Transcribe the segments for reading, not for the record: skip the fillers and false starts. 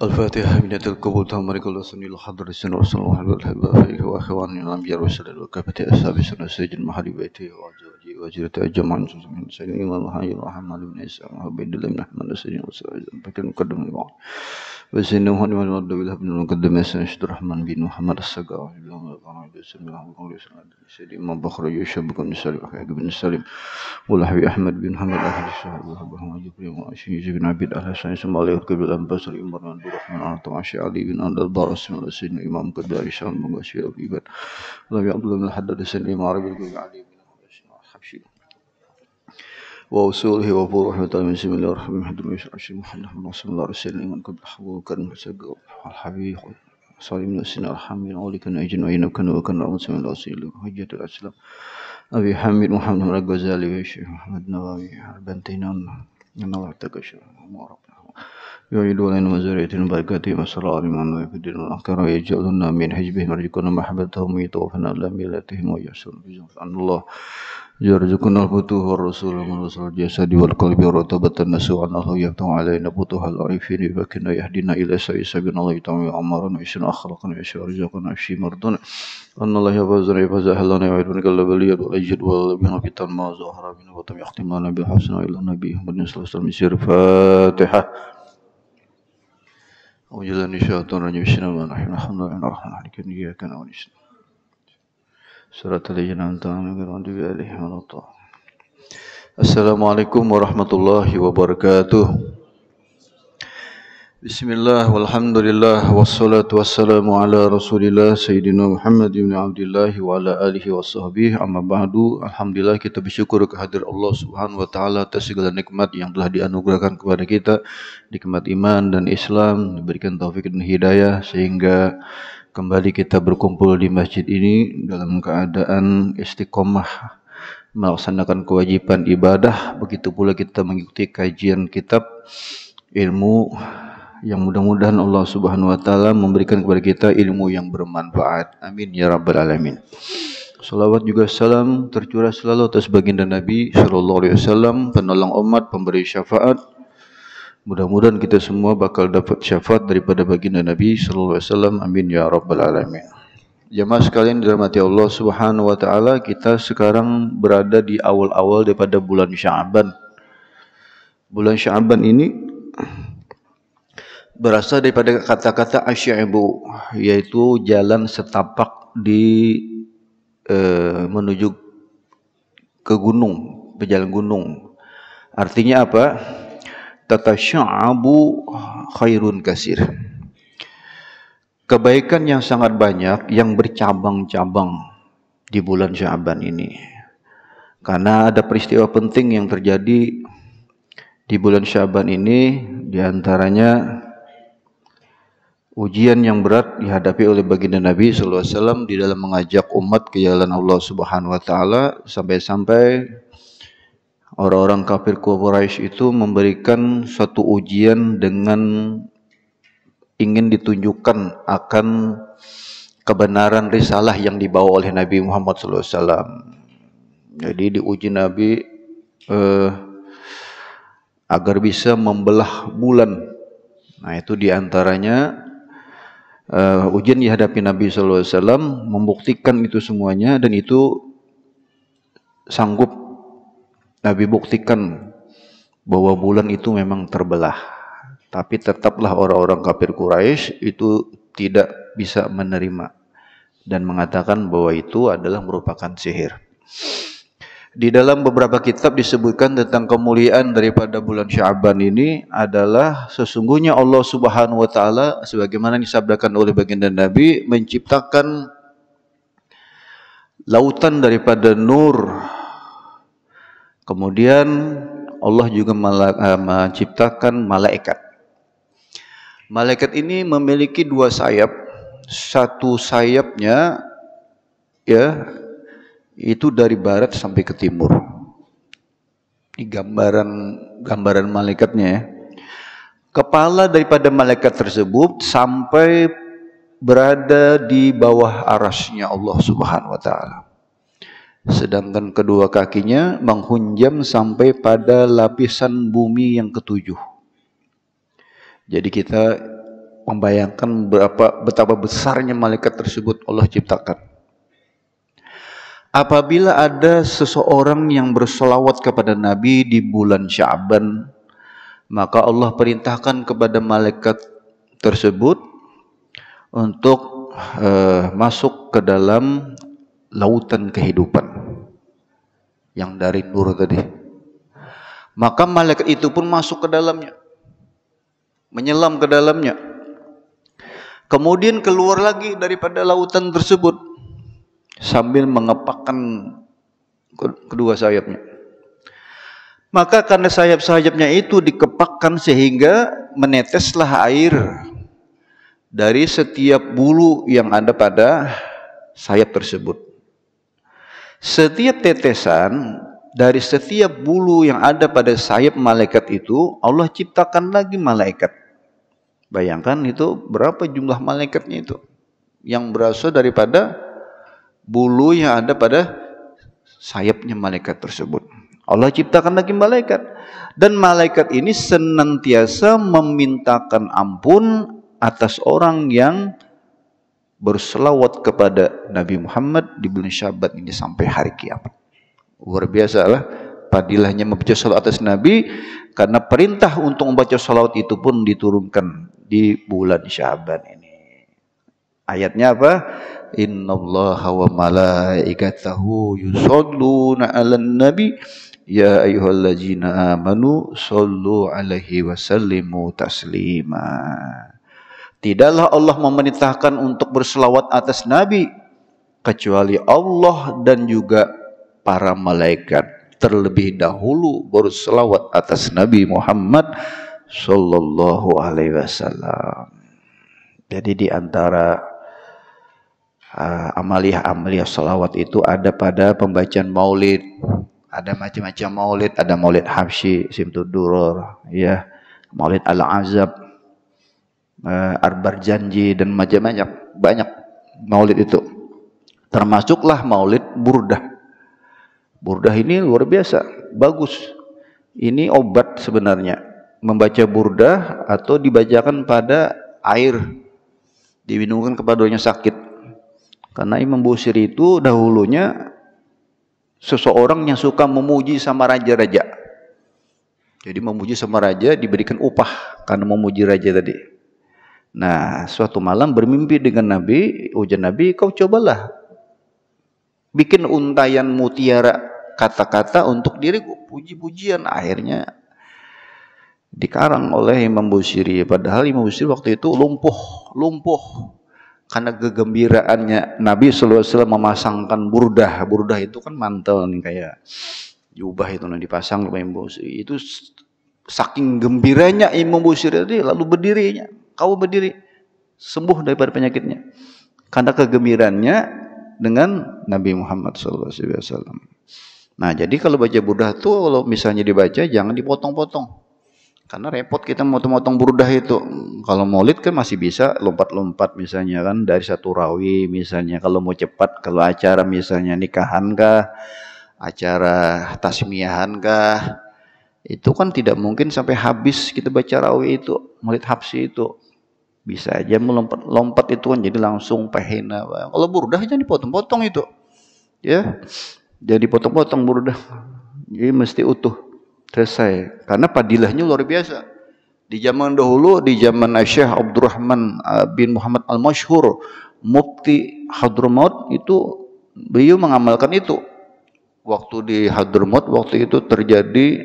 الفاتحة من القبول تمر كل سنة الحضر السنة رسول الله والحباب وأخواني الأنبياء والسلام وكافة أصحاب السنة سيد محل بيته وأزواجه وأجرته أجمعين من سيدنا الإمام الحي الرحمن بن عيسى وعبيد الله بن أحمد سيدنا وسعيد بكر المقدم الوعد وسيدنا محمد بن عبد الله بن المقدم سيدنا الرحمن بن محمد السقاء سيدنا الإمام بخر يوسف بن سالم بن سالم والحبيب أحمد بن محمد أهل الشهر وحبه جبريل وأشيز بن عبيد الحسن اسم عليه قبل الأنباس الإمران الرحمن عطاش علي بن عبد البارس من سيدنا الإمام قدار شان مغاشي أبي بن لم يقبل من الحدد سيدنا الإمام عربي علي بن حبشي وأصوله وفوره وتعالى بسم الله الرحمن الرحيم محمد بن الله رسول الإمام قبل حبه كرم سجى الحبيب صلى من السنة الحمد لله كان أجن وين كان وكان رمز من الأصيل حجة الإسلام أبي حميد محمد بن الغزالي والشيخ محمد نواوي بنتينان إن الله تكشف يعيد لنا مزارعة بركاته وصلى على من يفدين الأخير ويجعلنا من حزبهم ويرزقنا محبتهم ويتوفنا على ميلاتهم ويحسن بزنف عن الله يرزقنا الفتوح والرسول من رسول الجسد والقلب ورتبة النسوء عن الله يفتح علينا فتوح العارفين يبكنا يهدينا إلى سبيل الله تعالى أمرنا ويسن أخلاقنا ويسن رزقنا ويسن مرضنا أن الله يفوزنا يفوز أهلنا ويعيدنا كل بليد والأجد والبنا فتن ما ظهر بنا وتم يختم لنا بالحسن إلى النبي محمد صلى الله عليه وسلم يسير فاتحة وجلني شيطان رجيم بسم الله الرحمن الرحيم الرحمن الرحيم إياك نعبد ونستعين صراط الذين أنعمت عليهم غير المغضوب عليهم ولا الضالين. Assalamualaikum warahmatullahi wabarakatuh. Bismillah walhamdulillah wassalatu wassalamu ala rasulillah Sayyidina Muhammad ibn Abdullah wa ala alihi wa sahbihi amma ba'du. Alhamdulillah kita bersyukur kehadirat Allah subhanahu wa ta'ala atas segala nikmat yang telah dianugerahkan kepada kita, nikmat iman dan Islam, diberikan taufik dan hidayah sehingga kembali kita berkumpul di masjid ini dalam keadaan istiqomah melaksanakan kewajiban ibadah. Begitu pula kita mengikuti kajian kitab ilmu yang mudah-mudahan Allah subhanahu wa ta'ala memberikan kepada kita ilmu yang bermanfaat. Amin ya rabbal alamin. Salawat juga salam tercurah selalu atas baginda Nabi sallallahu alaihi wasallam, penolong umat, pemberi syafaat. Mudah-mudahan kita semua bakal dapat syafaat daripada baginda Nabi sallallahu alaihi wasallam. Amin ya rabbal alamin. Jemaah sekalian dirahmati Allah subhanahu wa ta'ala, kita sekarang berada di awal-awal daripada bulan Sya'ban. Bulan Sya'ban ini berasal daripada kata-kata asy'ibu, yaitu jalan setapak menuju ke gunung, berjalan gunung. Artinya apa? Tatasya'abu khairun kasir. Kebaikan yang sangat banyak yang bercabang-cabang di bulan Sya'ban ini. Karena ada peristiwa penting yang terjadi di bulan Sya'ban ini, diantaranya ujian yang berat dihadapi oleh baginda Nabi sallallahu alaihi wasallam di dalam mengajak umat ke jalan Allah Subhanahu wa taala, sampai-sampai orang-orang kafir Quraisy itu memberikan suatu ujian dengan ingin ditunjukkan akan kebenaran risalah yang dibawa oleh Nabi Muhammad sallallahu alaihi wasallam. Jadi diuji Nabi agar bisa membelah bulan. Nah, itu diantaranya ujian dihadapi Nabi sallallahu alaihi wasallam, membuktikan itu semuanya, dan itu sanggup Nabi buktikan bahwa bulan itu memang terbelah. Tapi tetaplah orang-orang kafir Quraisy itu tidak bisa menerima dan mengatakan bahwa itu adalah merupakan sihir. Di dalam beberapa kitab disebutkan tentang kemuliaan daripada bulan Sya'ban ini adalah sesungguhnya Allah Subhanahu wa taala sebagaimana disabdakan oleh baginda Nabi menciptakan lautan daripada nur. Kemudian Allah juga menciptakan malaikat. Malaikat ini memiliki dua sayap. Satu sayapnya itu dari barat sampai ke timur. Ini gambaran malaikatnya ya. Kepala daripada malaikat tersebut sampai berada di bawah arasy-Nya Allah Subhanahu wa taala. Sedangkan kedua kakinya menghunjam sampai pada lapisan bumi yang ketujuh. Jadi kita membayangkan betapa besarnya malaikat tersebut Allah ciptakan. Apabila ada seseorang yang bersolawat kepada Nabi di bulan Sya'ban, maka Allah perintahkan kepada malaikat tersebut untuk masuk ke dalam lautan kehidupan yang dari nur tadi. Maka malaikat itu pun masuk ke dalamnya, menyelam ke dalamnya. Kemudian keluar lagi daripada lautan tersebut sambil mengepakkan kedua sayapnya. Maka karena sayap-sayapnya itu dikepakkan sehingga meneteslah air dari setiap bulu yang ada pada sayap tersebut. Setiap tetesan dari setiap bulu yang ada pada sayap malaikat itu, Allah ciptakan lagi malaikat. Bayangkan itu berapa jumlah malaikatnya itu, yang berasal daripada bulu yang ada pada sayapnya malaikat tersebut. Allah ciptakan lagi malaikat, dan malaikat ini senantiasa memintakan ampun atas orang yang berselawat kepada Nabi Muhammad di bulan Sya'ban ini sampai hari kiamat. Luar biasa lah fadilahnya membaca salawat atas Nabi, karena perintah untuk membaca salawat itu pun diturunkan di bulan Sya'ban ini. Ayatnya apa? Innallaha wa malaikatahu yusholluna 'alan nabi ya ayyuhallazina amanu shollu 'alaihi wa sallimu taslima. Tidaklah Allah memerintahkan untuk berselawat atas Nabi kecuali Allah dan juga para malaikat terlebih dahulu berselawat atas Nabi Muhammad sallallahu alaihi wasallam. Jadi di antara amaliyah-amaliyah salawat itu ada pada pembacaan maulid. Ada macam-macam maulid, ada maulid Habsyi, Simtud Duror, ya, maulid Al-Azab, Arbar Janji, dan macam-macam, banyak maulid itu. Termasuklah maulid Burdah. Burdah ini luar biasa, bagus. Ini obat sebenarnya, membaca burdah atau dibacakan pada air, diminumkan kepada orang yang sakit. Karena Imam Busiri itu dahulunya seseorang yang suka memuji sama raja-raja. Jadi memuji sama raja diberikan upah karena memuji raja tadi. Nah, suatu malam bermimpi dengan Nabi, ujar Nabi, kau cobalah bikin untayan mutiara kata-kata untuk diriku, puji-pujian. Akhirnya dikarang oleh Imam Busiri. Padahal Imam Busiri waktu itu lumpuh karena kegembiraannya Nabi sallallahu alaihi wasallam memasangkan burdah. Burdah itu kan mantel nih, kayak jubah itu yang dipasang oleh Imam Busiri. Itu saking gembiranya Imam Busiri tadi, lalu berdirinya. Kau berdiri, sembuh daripada penyakitnya karena kegembiraannya dengan Nabi Muhammad SAW. Nah, jadi kalau baca burdah itu, kalau misalnya dibaca jangan dipotong-potong, karena repot kita motong-motong burdah itu. Kalau maulid kan masih bisa lompat-lompat, misalnya kan dari satu rawi, misalnya kalau mau cepat, kalau acara misalnya nikahan kah, acara tasmiyahan kah, itu kan tidak mungkin sampai habis kita baca rawi itu, maulid Habsyi itu. Bisa aja melompat-lompat itu kan jadi langsung pahina. Kalau burdah jangan dipotong-potong itu, ya, jadi potong-potong burdah, jadi mesti utuh selesai, karena padilahnya luar biasa. Di zaman dahulu, di zaman Syekh Abdurrahman bin Muhammad Al-Masyhur, Mufti Hadramaut, itu beliau mengamalkan itu. Waktu di Hadramaut waktu itu terjadi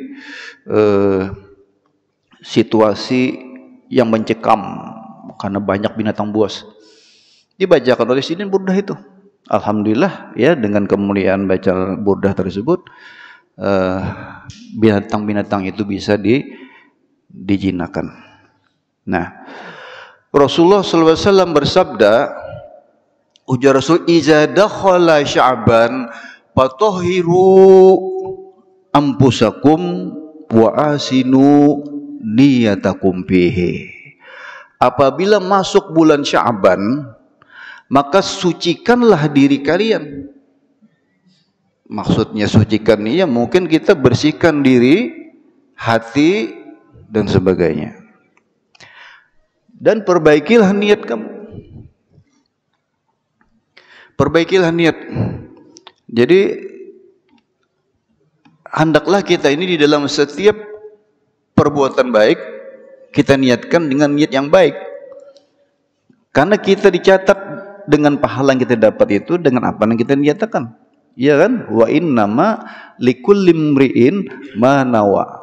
situasi yang mencekam karena banyak binatang buas. Dibacakan oleh sidin burdah itu. Alhamdulillah ya, dengan kemuliaan baca burdah tersebut binatang-binatang itu bisa dijinakan. Nah, Rasulullah SAW bersabda, ujar Rasul, iza dakhala Sya'ban fatahhiru anfusakum wa asinu niyatakum fihi. Apabila masuk bulan Sya'ban, maka sucikanlah diri kalian. Maksudnya sucikan ini ya mungkin kita bersihkan diri, hati, dan sebagainya. Dan perbaikilah niat kamu. Perbaikilah niat. Jadi hendaklah kita ini di dalam setiap perbuatan baik kita niatkan dengan niat yang baik. Karena kita dicatat dengan pahala yang kita dapat itu dengan apa yang kita niatkan. Iya kan? Wa innama likulli imri'in ma nawa.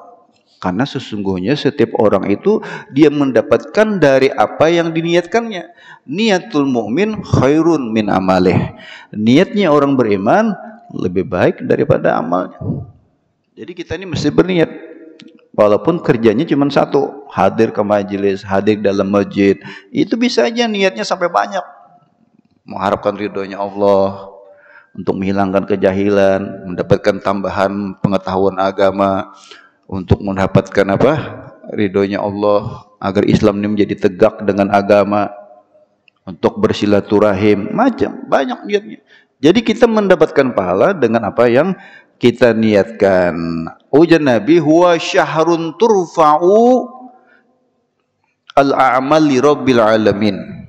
Karena sesungguhnya setiap orang itu dia mendapatkan dari apa yang diniatkannya. Niatul mukmin khairun min amalih. Niatnya orang beriman lebih baik daripada amalnya. Jadi kita ini mesti berniat. Walaupun kerjanya cuma satu, hadir ke majelis, hadir dalam masjid, itu bisa aja niatnya sampai banyak. Mengharapkan ridhonya Allah, untuk menghilangkan kejahilan, mendapatkan tambahan pengetahuan agama, untuk mendapatkan apa? Ridhonya Allah, agar Islam ini menjadi tegak dengan agama, untuk bersilaturahim, macam banyak niatnya. Jadi kita mendapatkan pahala dengan apa yang kita niatkan. Ujar Nabi, huwa syahrun turfa'u al-a'mal li rabbil alamin.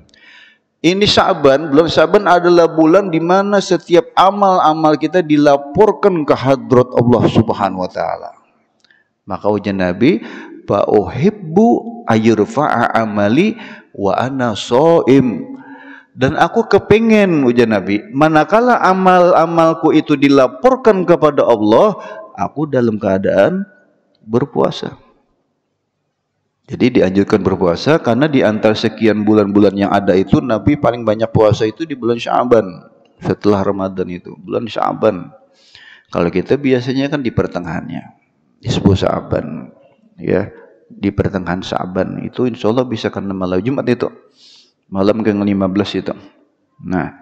Ini Sya'ban, bulan Sya'ban adalah bulan di mana setiap amal-amal kita dilaporkan ke hadrat Allah Subhanahu wa taala. Maka ujar Nabi, fa uhibbu ayurfa'a amali wa ana shaim. Dan aku kepengen, ujar Nabi, manakala amal-amalku itu dilaporkan kepada Allah, aku dalam keadaan berpuasa. Jadi dianjurkan berpuasa karena di antara sekian bulan-bulan yang ada itu Nabi paling banyak puasa itu di bulan Sya'ban. Setelah Ramadan itu, bulan Sya'ban. Kalau kita biasanya kan di pertengahannya. Di 10 Sya'ban, ya. Di pertengahan Sya'ban itu insya Allah bisa karena malam Jumat itu. Malam ke-15 itu. Nah,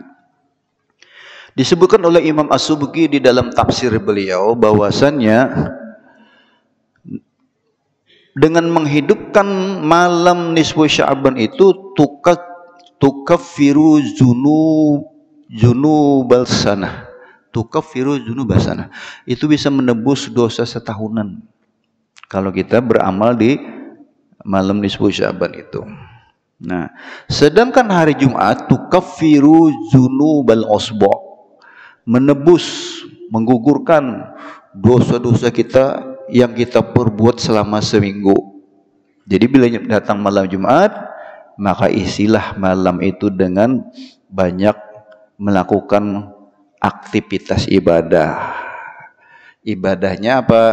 disebutkan oleh Imam As-Subki di dalam tafsir beliau bahwasannya dengan menghidupkan malam nisfu Sya'ban itu tukaffiru dzunubal sanah. Tukaffiru dzunubal sanah. Itu bisa menebus dosa setahunan. Kalau kita beramal di malam nisfu Sya'ban itu. Nah, sedangkan hari Jumat tukaffiru dzunubal usbu. Menebus, menggugurkan dosa-dosa kita yang kita perbuat selama seminggu. Jadi bila datang malam Jumat, maka isilah malam itu dengan banyak melakukan aktivitas ibadah. Ibadahnya apa?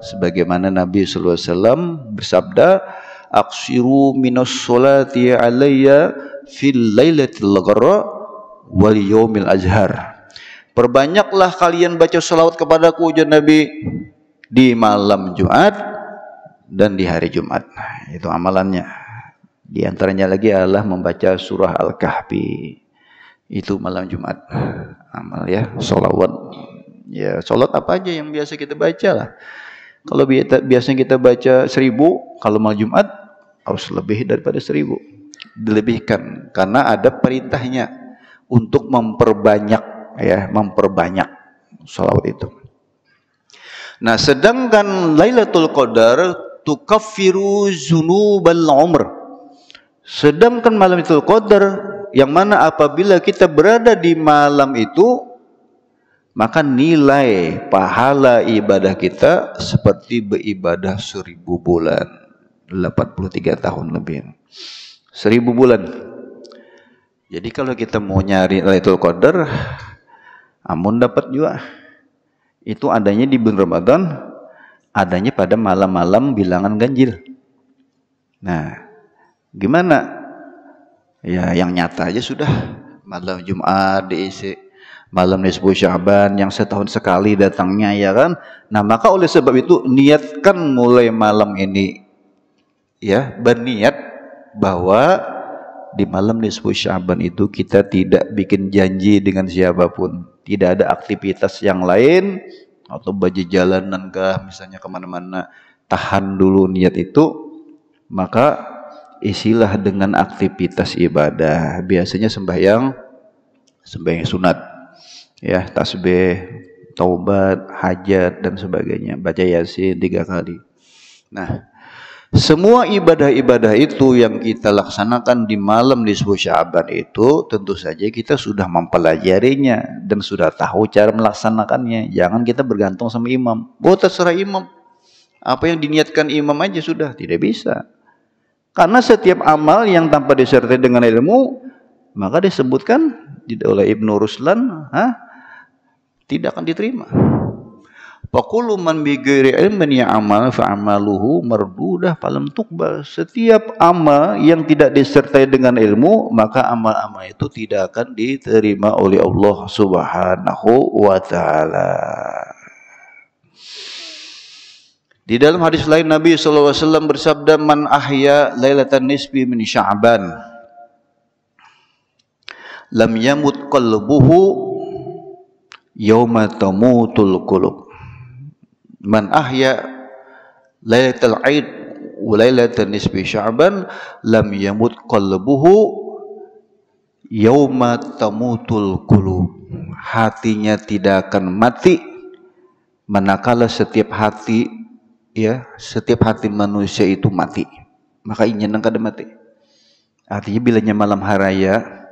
Sebagaimana Nabi sallallahu alaihi wasallam bersabda, "Aqsiru minas sholati alayya fil lailatil gharra wal yaumil azhar." Perbanyaklah kalian baca salawat kepadaku, ujar Nabi, di malam Jumat dan di hari Jumat. Itu amalannya. Di antaranya lagi adalah membaca surah Al-Kahfi. Itu malam Jumat. Amal ya, salawat. Ya, salat apa aja yang biasa kita baca lah. Kalau biasanya kita baca 1000, kalau malam Jumat harus lebih daripada 1000. Dilebihkan karena ada perintahnya untuk memperbanyak, ya, memperbanyak salawat itu. Nah, sedangkan Lailatul Qadar tukaffiru dzunubal umr. Sedangkan malam Lailatul Qadar yang mana apabila kita berada di malam itu, maka nilai pahala ibadah kita seperti beribadah 1000 bulan, 83 tahun lebih. 1000 bulan. Jadi kalau kita mau nyari Lailatul Qadar, amun dapat juga. Itu adanya di bulan Ramadan, adanya pada malam-malam bilangan ganjil. Nah, gimana? Ya, yang nyata aja sudah. Malam Jumat diisi, malam nisfu Sya'ban yang setahun sekali datangnya, ya kan? Nah, maka oleh sebab itu niatkan mulai malam ini, ya, berniat bahwa di malam nisfu Sya'ban itu kita tidak bikin janji dengan siapapun. Tidak ada aktivitas yang lain atau baju jalanan kah misalnya kemana-mana. Tahan dulu niat itu, maka isilah dengan aktivitas ibadah. Biasanya sembahyang sunat, ya, tasbih, taubat, hajat dan sebagainya. Baca Yasin 3 kali. Nah, Semua ibadah-ibadah itu yang kita laksanakan di malam nisfu Sya'ban itu tentu saja kita sudah mempelajarinya dan sudah tahu cara melaksanakannya. Jangan kita bergantung sama imam. Oh, terserah imam. Apa yang diniatkan imam aja sudah, tidak bisa. Karena setiap amal yang tanpa disertai dengan ilmu, maka disebutkan oleh Ibnu Ruslan, tidak akan diterima. Faqulu man bi ghairi ilmin ya'mal fa'amaluhu mardudah falam tuqbal. Setiap amal yang tidak disertai dengan ilmu, maka amal-amal itu tidak akan diterima oleh Allah Subhanahu wa taala. Di dalam hadis lain Nabi sallallahu alaihi wasallam bersabda, man ahya lailatan nisfi min Sya'ban lam yamut qalbuhu yauma tamutul qulub. Man ahya lailatul aid wa lailatan nisfi Sya'ban lam yamut qalbuhu yauma tamutul qulub. Hatinya tidak akan mati manakala setiap hati, ya, setiap hati manusia itu mati. Maka ingin kada mati. Artinya bilanya malam haraya,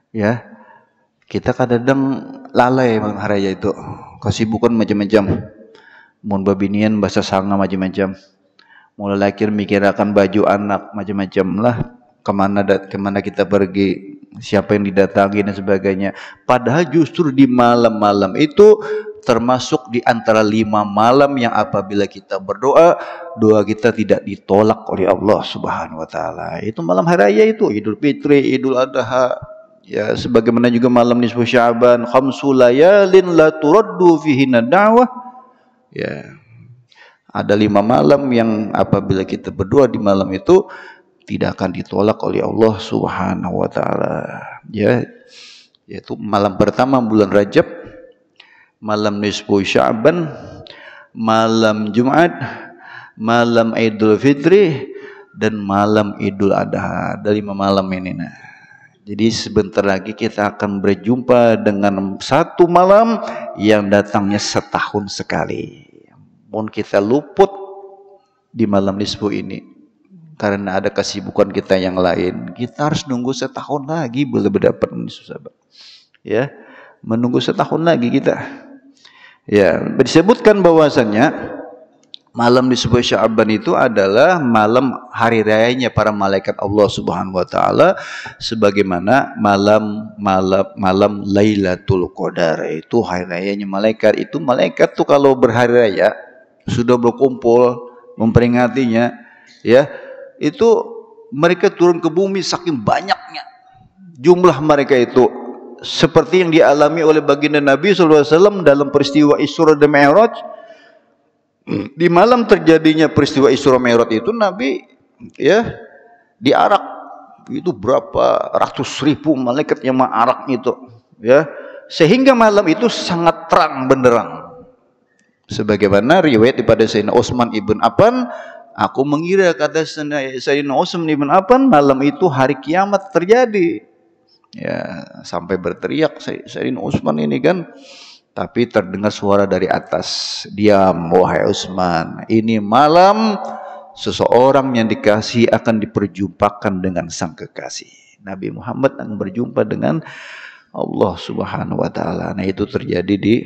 ya, kita kadang lalai malam haraya itu. Kesibukan macam-macam. Mun babinian bahasa sanga macam-macam. Mulai akhir mikir akan baju anak macam-macam lah. Kemana kita pergi, siapa yang didatangi dan sebagainya. Padahal justru di malam-malam itu termasuk di antara 5 malam yang apabila kita berdoa, doa kita tidak ditolak oleh Allah Subhanahu wa taala. Itu malam hari raya itu, Idul Fitri, Idul Adha, ya, sebagaimana juga malam nisfu Sya'ban, khamsul layalin la turaddu fihinna da'wah. Ya, ada 5 malam yang apabila kita berdoa di malam itu tidak akan ditolak oleh Allah Subhanahu wa taala. Ya, yaitu malam pertama bulan Rajab, malam nisfu Sya'ban, malam Jumat, malam Idul Fitri, dan malam Idul Adha. Ada 5 malam ini. Nah, jadi sebentar lagi kita akan berjumpa dengan satu malam yang datangnya setahun sekali. Pun kita luput di malam nisfu ini karena ada kesibukan kita yang lain, kita harus nunggu setahun lagi belum dapat nisfu Sya'ban. Ya, menunggu setahun lagi kita. Ya, disebutkan bahwasannya malam nisfu Sya'ban itu adalah malam hari rayanya para malaikat Allah Subhanahu wa taala, sebagaimana malam Lailatul Qadar itu hari rayanya malaikat. Itu malaikat tuh kalau berhari raya sudah berkumpul memperingatinya, ya, itu mereka turun ke bumi saking banyaknya jumlah mereka itu, seperti yang dialami oleh baginda Nabi SAW dalam peristiwa Isra dan Mi'raj. Di malam terjadinya peristiwa Isra Mi'raj itu Nabi, ya, diarak itu berapa ratus ribu malaikat yang mengarak itu, ya, sehingga malam itu sangat terang benderang. Sebagaimana riwayat daripada Sayyidina Utsman ibn Affan, aku mengira, kata Sayyidina Utsman ibn Affan, malam itu hari kiamat terjadi. Ya, sampai berteriak Sayyidina Utsman ini kan, tapi terdengar suara dari atas, diam wahai Utsman, ini malam seseorang yang dikasihi akan diperjumpakan dengan sang kekasih. Nabi Muhammad akan berjumpa dengan Allah Subhanahu wa taala. Nah, itu terjadi di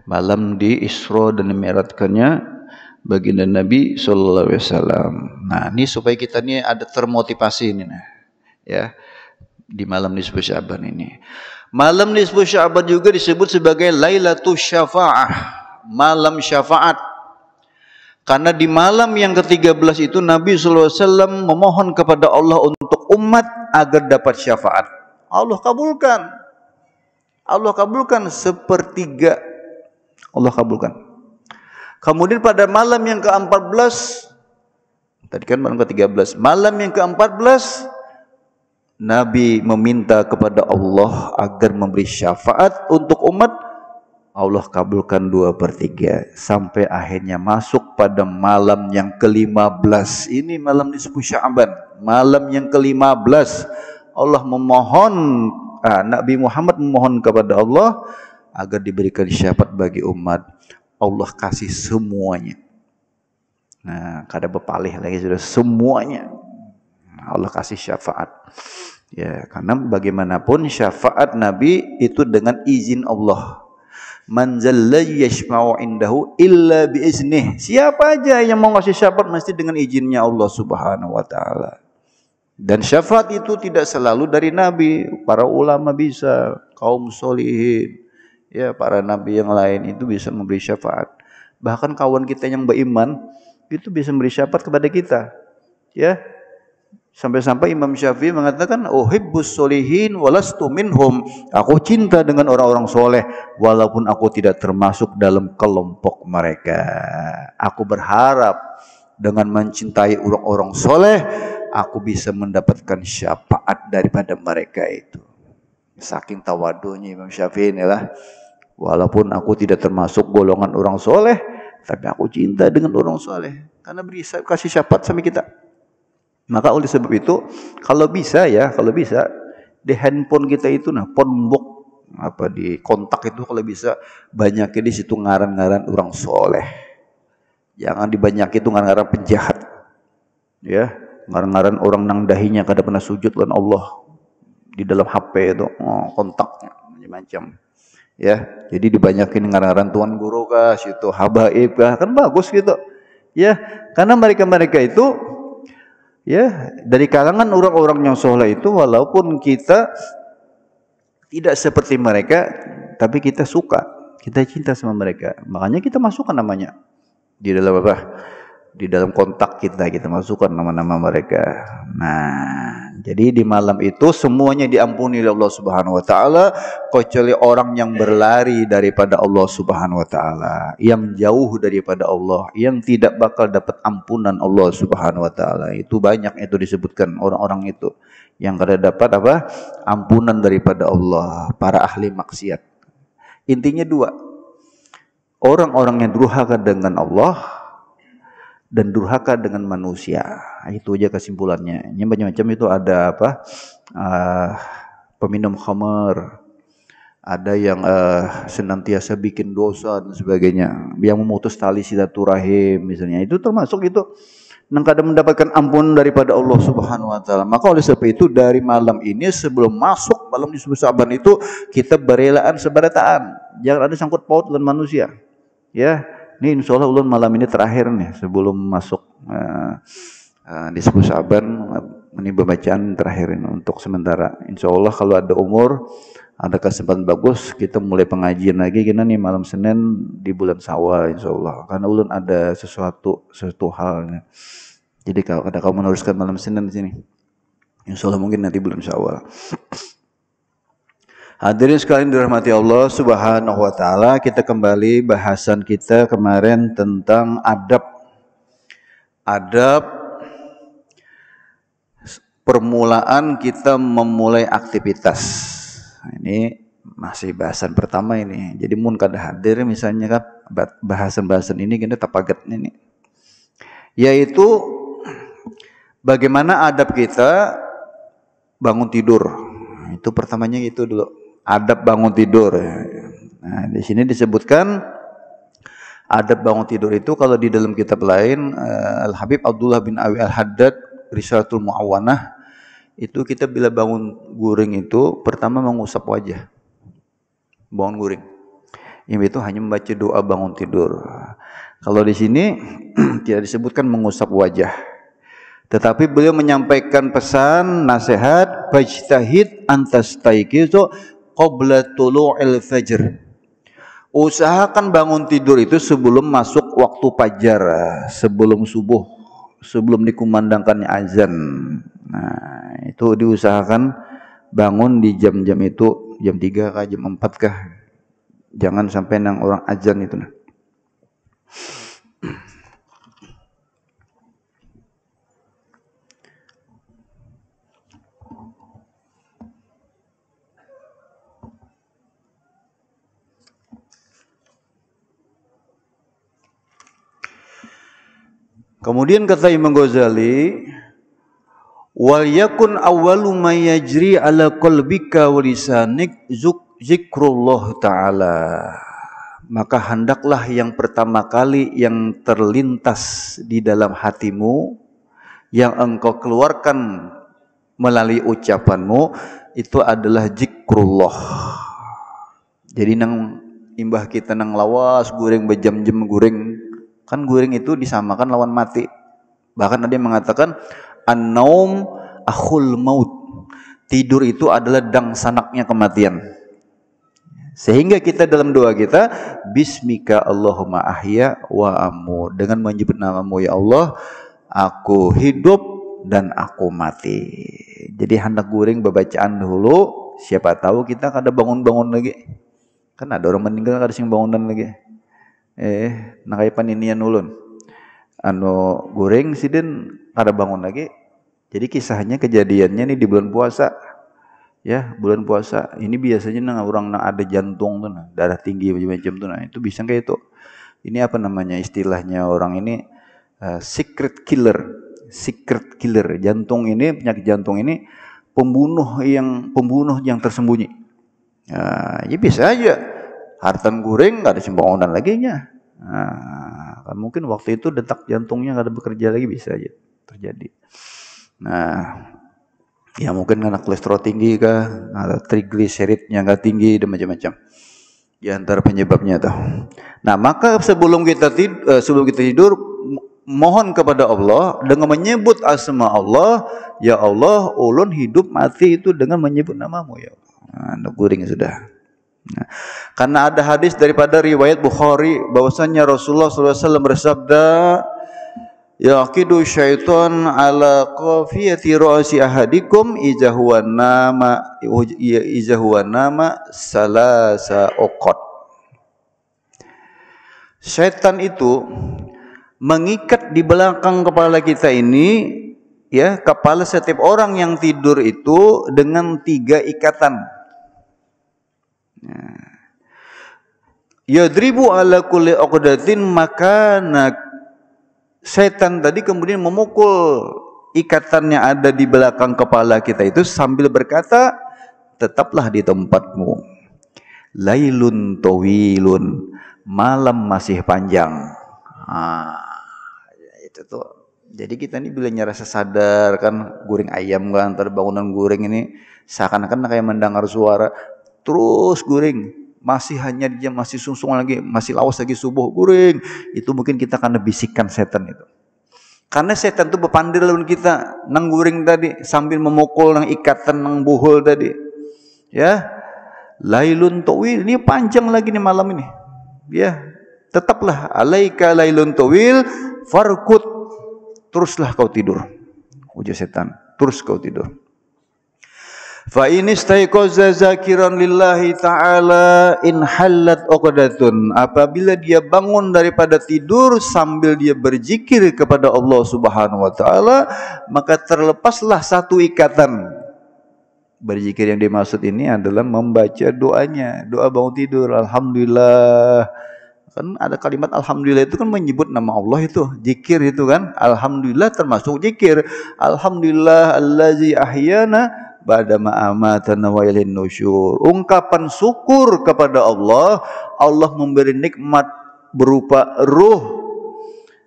malam di Isra dan Mi'rajnya baginda Nabi sallallahu alaihi wasallam. Nah, ini supaya kita ini ada termotivasi ini, nah, ya, di malam nisfu Sya'ban ini. Malam nisfu Sya'ban juga disebut sebagai Lailatul Syafa'ah, malam syafaat. Karena di malam yang ke-13 itu Nabi sallallahu alaihi wasallam memohon kepada Allah untuk umat agar dapat syafaat. Allah kabulkan. Allah kabulkan sepertiga. Allah kabulkan. Kemudian pada malam yang ke-14, tadi kan malam ke-13, malam yang ke-14 Nabi meminta kepada Allah agar memberi syafaat untuk umat. Allah kabulkan 2/3 sampai akhirnya masuk pada malam yang ke-15. Ini malam nisfu Sya'ban, malam yang ke-15. Allah memohon, Nabi Muhammad memohon kepada Allah agar diberikan syafaat bagi umat. Allah kasih semuanya. Nah, kada bepalih lagi sudah semuanya. Allah kasih syafaat. Ya, karena bagaimanapun syafaat Nabi itu dengan izin Allah. Man zalla yashma'u indahu illa biiznih. Siapa aja yang mau ngasih syafaat mesti dengan izinnya Allah Subhanahu wa taala. Dan syafaat itu tidak selalu dari Nabi, para ulama bisa, kaum solihin, ya para nabi yang lain itu bisa memberi syafaat. Bahkan kawan kita yang beriman itu bisa memberi syafaat kepada kita. Ya. Sampai-sampai Imam Syafi'i mengatakan, "Uhibbus solihin walastu minhum." Aku cinta dengan orang-orang soleh walaupun aku tidak termasuk dalam kelompok mereka. Aku berharap dengan mencintai orang-orang soleh, aku bisa mendapatkan syafaat daripada mereka itu. Saking tawadunya Imam Syafi'i inilah, walaupun aku tidak termasuk golongan orang soleh, tapi aku cinta dengan orang soleh karena bisa kasih syafaat sama kita. Maka oleh sebab itu, kalau bisa di handphone kita itu phonebook apa di kontak itu kalau bisa banyakin di situ ngaran-ngaran orang soleh. Jangan dibanyakin itu ngaran-ngaran penjahat. Ya, ngaran-ngaran orang nang dahinya kada pernah sujud lan Allah di dalam HP itu kontaknya macam-macam. Ya, jadi dibanyakin ngaran-ngaran tuan guru kah, situ habaib kah, kan bagus gitu. Ya, karena mereka-mereka itu ya, dari kalangan orang-orang yang soleh itu, walaupun kita tidak seperti mereka, tapi kita suka, kita cinta sama mereka. Makanya kita masukkan namanya di dalam apa? Di dalam kontak kita masukkan nama-nama mereka. Nah, jadi di malam itu semuanya diampuni oleh Allah Subhanahu wa taala kecuali orang yang berlari daripada Allah Subhanahu wa taala, yang jauh daripada Allah, yang tidak bakal dapat ampunan Allah Subhanahu wa taala. Itu banyak itu disebutkan orang-orang itu yang kada dapat apa? Ampunan daripada Allah, para ahli maksiat. Intinya dua. Orang-orang yang durhaka dengan Allah dan durhaka dengan manusia. Itu aja kesimpulannya. Yang macam-macam itu ada apa? Peminum khamar, ada yang senantiasa bikin dosa dan sebagainya, yang memutus tali silaturahim misalnya. Itu termasuk itu yang kadang mendapatkan ampun daripada Allah Subhanahu wa taala. Maka oleh sebab itu dari malam ini sebelum masuk malam di 10 Sa'ban itu kita berelaan seberataan. Jangan ada sangkut paut dengan manusia. Ya. Ini insya Allah ulun malam ini terakhir nih sebelum masuk di 10 Sa'ban, ini pembacaan terakhir ini untuk sementara. Insya Allah kalau ada umur, ada kesempatan bagus, kita mulai pengajian lagi kita nih malam Senin di bulan Syawal insya Allah. Karena ulun ada sesuatu hal. Jadi kalau ada kamu meneruskan malam Senin di sini, insya Allah mungkin nanti bulan Syawal. Hadirin sekalian dirahmati Allah Subhanahu wa taala, kita kembali bahasan kita kemarin tentang adab permulaan kita memulai aktivitas. Ini masih bahasan pertama ini. Jadi mun kada hadir misalnya kan bahasan-bahasan ini kita tapaget ini. Yaitu bagaimana adab kita bangun tidur. Itu pertamanya itu dulu. Adab bangun tidur. Nah, di sini disebutkan adab bangun tidur itu kalau di dalam kitab lain Al-Habib Abdullah bin Awi Al-Haddad Risalatul Mu'awanah itu kita bila bangun guring itu pertama mengusap wajah. Bangun guring. Yang itu hanya membaca doa bangun tidur. Kalau di sini tidak disebutkan mengusap wajah. Tetapi beliau menyampaikan pesan nasihat fajtahid antastaiqizu qabla tulu'il fajr. Usahakan bangun tidur itu sebelum masuk waktu fajar, sebelum subuh, sebelum dikumandangkannya azan. Nah, itu diusahakan bangun di jam-jam itu, jam 3 kah, jam 4 kah. Jangan sampai nang orang azan itu. Kemudian kata Imam Ghazali, wal yakun awwalu ma yajri ala qalbika wa lisanik zikrullah ta'ala. maka hendaklah yang pertama kali yang terlintas di dalam hatimu, yang engkau keluarkan melalui ucapanmu, itu adalah zikrullah. Jadi nang imbah kita nang lawas guring berjam-jam guring, kan guring itu disamakan lawan mati. Bahkan ada yang mengatakan an-naum akhul maut. Tidur itu adalah dangsanaknya kematian. Sehingga kita dalam doa kita, bismika Allahumma ahya wa amut, dengan menyebut namamu ya Allah, aku hidup dan aku mati. Jadi hendak guring bacaan dulu, siapa tahu kita kada bangun-bangun lagi. Kan ada orang meninggal kada sing bangunan lagi. Nakai paninian ulun. Anu guring sidin kada bangun lagi. Jadi kisahnya kejadiannya nih di bulan puasa. Ya, bulan puasa. Ini biasanya nang orang nang ada jantung tuh, nah, darah tinggi macam-macam tuh, nah itu bisa kayak itu. Ini apa namanya istilahnya orang ini secret killer. Secret killer. Jantung ini, penyakit jantung ini pembunuh yang tersembunyi. Ya bisa aja. Hartan guring nggak ada simbangunan lagi nya. Nah, kan mungkin waktu itu detak jantungnya nggak ada bekerja lagi, bisa aja terjadi. Nah, ya mungkin karena kolesterol tinggi kah, atau trigliseridnya nggak tinggi dan macam-macam. Di antara penyebabnya tuh. Nah, maka sebelum kita tidur, mohon kepada Allah dengan menyebut asma Allah, ya Allah, ulun hidup mati itu dengan menyebut namamu ya Allah. Nah, guring sudah. Nah, karena ada hadis daripada riwayat Bukhari bahwasanya Rasulullah SAW bersabda, yaqidu syaitan ala qafiyati ra'si ahadikum iza huwa nama salasa uqad. Syaitan itu mengikat di belakang kepala kita ini, ya, kepala setiap orang yang tidur itu dengan 3 ikatan. Yadribu ala kulli uqdatin, maka setan tadi kemudian memukul ikatan yang ada di belakang kepala kita itu sambil berkata, tetaplah di tempatmu. Lailun tawilun, malam masih panjang. Itu tuh. Jadi kita ini bila nyerasa sadar kan, guring ayam kan, antar bangunan guring ini seakan-akan kayak mendengar suara, terus guring. Masih hanya dia masih sungsung lagi, masih lawas lagi subuh guring, itu mungkin kita akan bisikan setan itu. Karena setan itu berpandir lawan kita nang guring tadi sambil memukul nang ikatan nang buhul tadi. Ya. Lailun tawil, ini panjang lagi nih malam ini. Ya. Tetaplah alaika lailun tawil farqut. Teruslah kau tidur. Ujar setan, terus kau tidur. Fa in istaiqaza zakiran lillahi ta'ala in hallat uqdatun, apabila dia bangun daripada tidur sambil dia berzikir kepada Allah Subhanahu wa taala, maka terlepaslah satu ikatan. Berzikir yang dimaksud ini adalah membaca doanya, doa bangun tidur, alhamdulillah. Kan ada kalimat alhamdulillah itu kan menyebut nama Allah, itu zikir itu kan. Alhamdulillah termasuk zikir. Alhamdulillah allazi ahyana ba'dama amatana wa ilaihin nusyur. Ungkapan syukur kepada Allah, Allah memberi nikmat berupa ruh.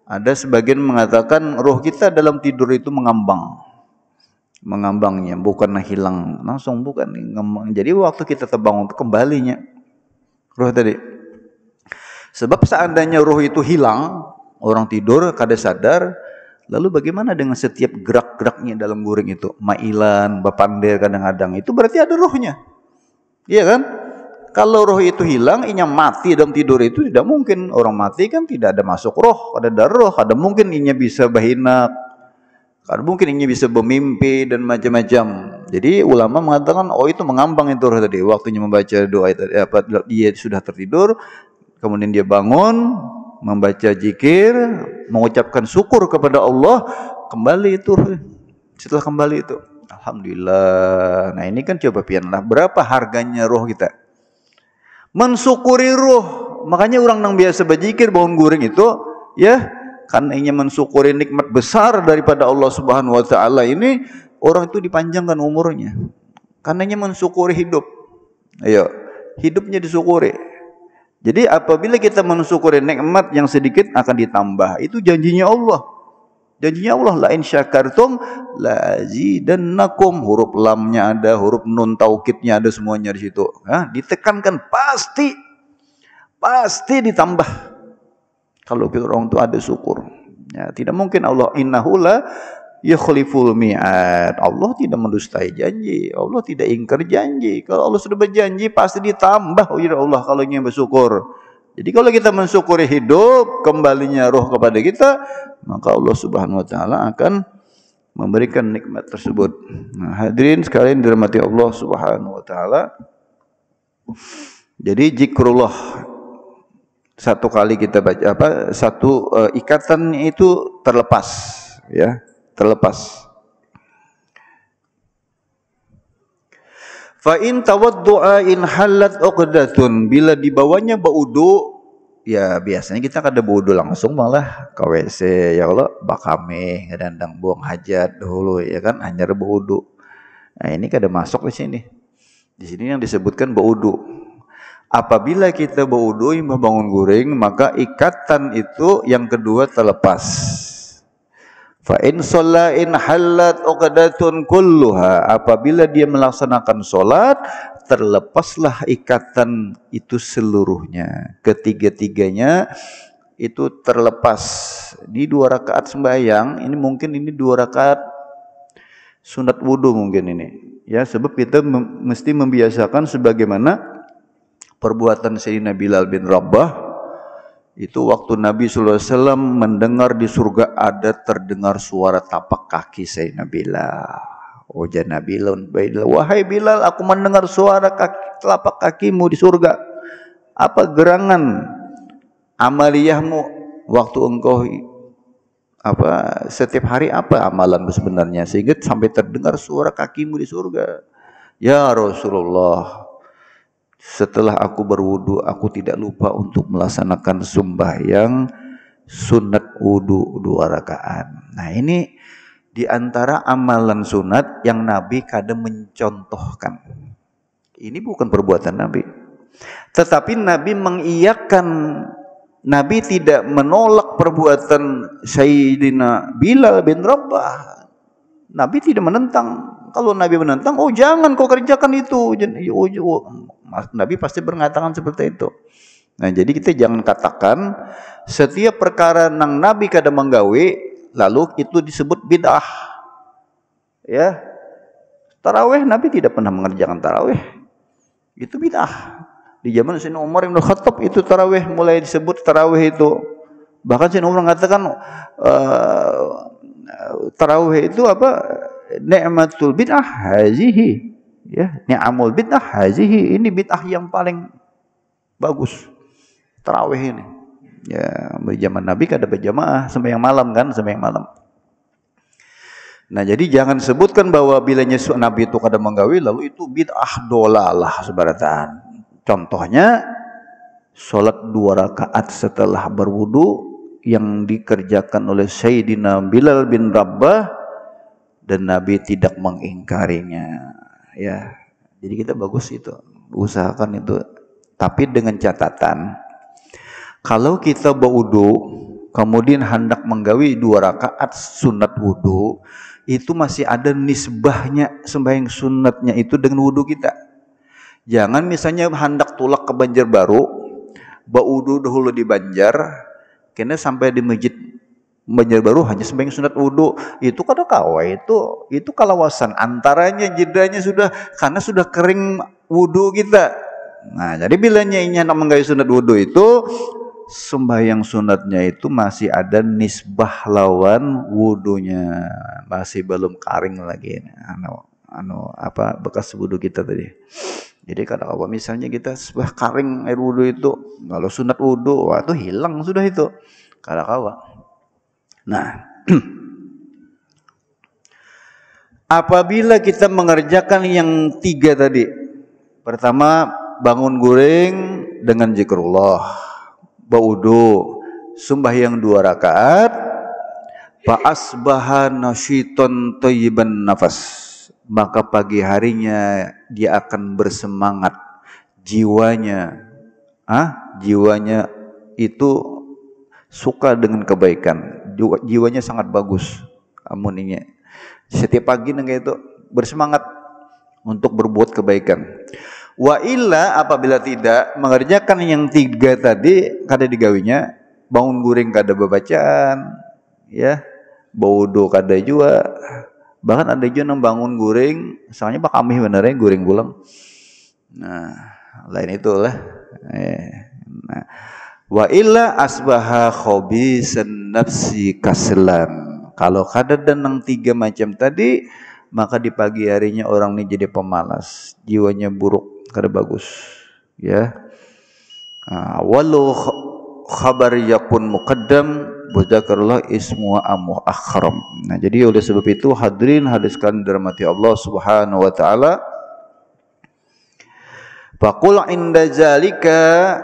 Ada sebagian mengatakan ruh kita dalam tidur itu mengambang. Mengambangnya bukan hilang langsung, bukan ngambang. Jadi waktu kita terbangun itu kembalinya ruh tadi. Sebab seandainya ruh itu hilang, orang tidur kada sadar, lalu bagaimana dengan setiap gerak-geraknya dalam guring itu? Mailan, bapandir kadang-kadang, itu berarti ada ruhnya. Iya kan? Kalau roh itu hilang, inya mati dalam tidur itu tidak mungkin. Orang mati kan tidak ada masuk roh, ada roh, ada mungkin inya bisa bahinak, ada mungkin inya bisa bermimpi dan macam-macam. Jadi ulama mengatakan, oh itu mengambang itu roh tadi. Waktunya membaca doa itu, dia sudah tertidur, kemudian dia bangun, membaca zikir, mengucapkan syukur kepada Allah, kembali itu. Setelah kembali itu, alhamdulillah. Nah ini kan coba pianlah, berapa harganya roh kita? Mensyukuri roh. Makanya orang yang biasa berzikir bangun guring itu, ya, karena ingin mensyukuri nikmat besar daripada Allah Subhanahu wa taala ini, orang itu dipanjangkan umurnya. Karena ingin mensyukuri hidup. Ayo, hidupnya disyukuri. Jadi apabila kita mensyukuri nikmat yang sedikit akan ditambah. Itu janjinya Allah. Janjinya Allah, la in syakartum la azidannakum. Huruf lamnya ada, huruf nun taukidnya ada, semuanya di situ. Ditekankan pasti ditambah. Kalau kita orang itu ada syukur. Ya, tidak mungkin Allah innahu la yukhliful mi'ad. Allah tidak mendustai janji. Allah tidak ingkar janji. Kalau Allah sudah berjanji pasti ditambah ya Allah kalau ingin bersyukur. Jadi kalau kita mensyukuri hidup, kembalinya roh kepada kita, maka Allah Subhanahu wa taala akan memberikan nikmat tersebut. Nah, hadirin sekalian dirahmati Allah Subhanahu wa taala. Jadi zikrullah satu kali kita baca ikatannya itu terlepas, ya, terlepas. Fa in tawaddu'a in halat uqdatun, bila dibawanya baudu, ya biasanya kita kada baudu langsung, malah ke WC ya Allah bakame kadang buang hajat dulu ya kan, hanya baudu. Nah, ini kada masuk di sini. Di sini yang disebutkan baudu. Apabila kita baudu bangun guring, maka ikatan itu yang kedua terlepas. Fa in shalla in halat uqdatun kulluha, apabila dia melaksanakan salat terlepaslah ikatan itu seluruhnya, ketiga-tiganya itu terlepas. Di 2 rakaat sembahyang ini mungkin ini 2 rakaat sunat wudu mungkin ini ya, sebab kita mesti membiasakan sebagaimana perbuatan Sayyidina Bilal bin Rabah. Itu waktu Nabi SAW mendengar di surga ada terdengar suara tapak kaki Sayyidina Bilal. Ujar Nabi Bilal, wahai Bilal, aku mendengar suara telapak kakimu di surga. Apa gerangan amaliyahmu waktu engkau setiap hari, apa amalanmu sebenarnya sehingga sampai terdengar suara kakimu di surga? Ya Rasulullah, setelah aku berwudu, aku tidak lupa untuk melaksanakan sembahyang sunat wudu 2 rakaat. Nah, ini di antara amalan sunat yang Nabi kadang mencontohkan. Ini bukan perbuatan Nabi, tetapi Nabi mengiyakan. Nabi tidak menolak perbuatan Sayyidina Bilal bin Rabah. Nabi tidak menentang. Kalau Nabi menentang, oh jangan kau kerjakan itu. Nabi pasti mengatakan seperti itu. Nah, jadi kita jangan katakan setiap perkara nang Nabi kada menggawe lalu itu disebut bid'ah. Ya. Tarawih Nabi tidak pernah mengerjakan tarawih. Itu bid'ah. Di zaman Sayyidina Umar bin Khattab itu tarawih mulai disebut tarawih itu. Bahkan Sayyidina Umar mengatakan tarawih itu ni'matul bid'ah hazihi, ya, ni'amul bid'ah hazihi, ini bid'ah yang paling bagus tarawih ini. Ya, di zaman Nabi kada berjamaah sembahyang malam kan, sembahyang malam. Nah, jadi jangan sebutkan bahwa bilanya Nabi itu kada menggawe lalu itu bid'ah dolalah sebaratan. Contohnya salat 2 rakaat setelah berwudu yang dikerjakan oleh Sayyidina Bilal bin Rabah dan Nabi tidak mengingkarinya, ya. Jadi kita bagus itu, usahakan itu. Tapi dengan catatan, kalau kita berwudu kemudian hendak menggawi 2 rakaat sunat wudu, itu masih ada nisbahnya sembahyang sunatnya itu dengan wudu kita. Jangan misalnya hendak tulak ke Banjarbaru, berwudu dahulu di Banjar, kena sampai di masjid Banjarbaru hanya sembahyang sunat wudu, itu kada kawa, itu kalawasan antaranya jedanya sudah, karena sudah kering wudu kita. Nah, jadi bilanya ini hendak menggawe sunat wudu itu sembahyang sunatnya itu masih ada nisbah lawan wudunya, masih belum kering lagi bekas wudu kita tadi. Jadi kalau misalnya kita sudah kering air wudu itu, kalau sunat wudu, wah itu hilang sudah itu. Kada kawa. Nah, apabila kita mengerjakan yang 3 tadi, pertama bangun guring dengan zikrullah, berwudu, sembahyang 2 rakaat, fa asbaha nasyiton thayyiban nafas, maka pagi harinya dia akan bersemangat, jiwanya jiwanya itu suka dengan kebaikan, jiwanya sangat bagus. Amuninya setiap pagi nengke itu bersemangat untuk berbuat kebaikan. Wa illa apabila tidak mengerjakan yang 3 tadi kada digawinya, bangun guring kada bebacaan, ya, baudo kada juga. Bahkan ada juga yang bangun guring, soalnya pak kami benernya guring pulang. Nah, lain itulah. Nah, wa illa asbaha khobisan nafsi kaslan. Kalau kada dan 3 macam tadi, maka di pagi harinya orang ini jadi pemalas, jiwanya buruk, kada bagus, ya. Walau khabar yakun muqaddam budzakarullah ismu amu akhram. Nah, jadi oleh sebab itu hadirin hadiskan dirahmati Allah Subhanahu wa taala, faqul inda zalika,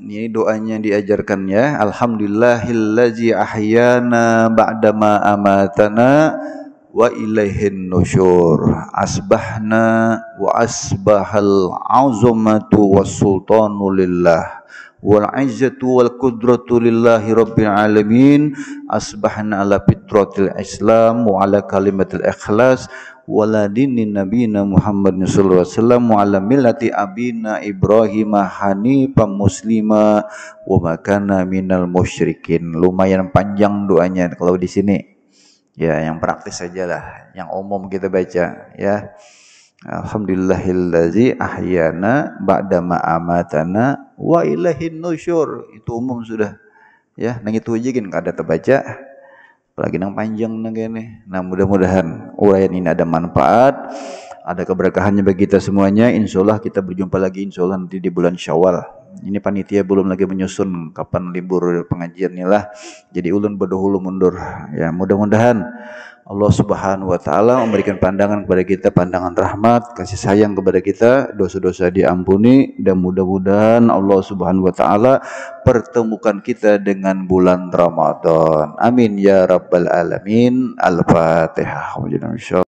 ini doanya diajarkan ya, alhamdulillahillazi ahyana ba'dama amatana wa ilaihin nusyur, asbahna wa asbahal azamatu was sultanu lillah wal izzatu wal qudratu lillahi rabbil alamin, asbahna ala fitratil islam wa ala kalimatil ikhlas wala dinin nabiyina Muhammad sallallahu alaihi wasallam wa ala millati abina Ibrahim hanifan muslima wa ma kana minal musyrikin. Lumayan panjang doanya kalau di sini. Ya, yang praktis sajalah, yang umum kita baca ya. Alhamdulillahillazi ahyana ba'dama amatana wa ilaihin nusyur. Itu umum sudah. Ya, nang itu aja kan kada terbaca. Apalagi nang panjang nang gini. Nah, mudah-mudahan uraian ini ada manfaat, ada keberkahannya bagi kita semuanya. Insyaallah kita berjumpa lagi insyaallah nanti di bulan Syawal. Ini panitia belum lagi menyusun kapan libur pengajiannya lah. Jadi ulun berdahulu mundur. Ya, mudah-mudahan Allah Subhanahu wa taala memberikan pandangan kepada kita, pandangan rahmat, kasih sayang kepada kita, dosa-dosa diampuni, dan mudah-mudahan Allah Subhanahu wa taala pertemukan kita dengan bulan Ramadan. Amin ya rabbal alamin. Al-Fatihah.